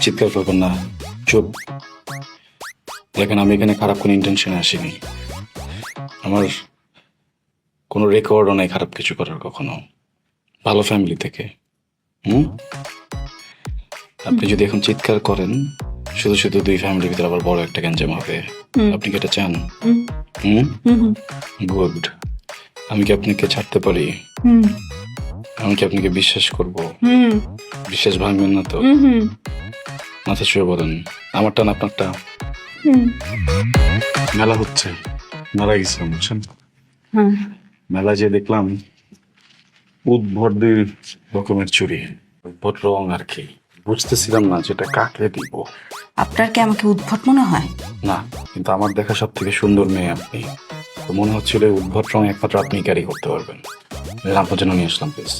চিৎকার করবেন না, চুপ। দেখেন, আমি এখানে খারাপ কোনো ইন্টেনশনে আসিনি। আমার কোনো রেকর্ডও নাই খারাপ কিছু করার কখনো। ভালো ফ্যামিলি থেকে। হুম, আপনি যদি এখন চিৎকার করেন, শুধু শুধু দুই ফ্যামিলির ভিতরে আবার বড় একটা গ্যাঞ্জাম হবে। আপনি কি এটা চান? গুড। আমি কি আপনাকে ছাড়তে পারি? আমি কি আপনাকে বিশ্বাস করব? বিশ্বাস ভাঙবেন না তো? মাথা ছুঁয়ে বলেন, আমারটা না আপনারটা? মেলা হচ্ছে, মেলা গেছিলাম বুঝছেন। মেলা যে দেখলাম উদ্ভট রকমের চুরি, উদ্ভট রং আর কি। বুঝতেছিলাম না যেটা কাকে দিব। আপনার কি আমাকে উদ্ভট মনে হয়? না, কিন্তু আমার দেখা সব থেকে সুন্দর মেয়ে আপনি। তো মনে হচ্ছিল উদ্ভট রং একমাত্র আপনি ক্যারি করতে পারবেন। আপনার জন্য নিয়ে আসলাম প্লিজ।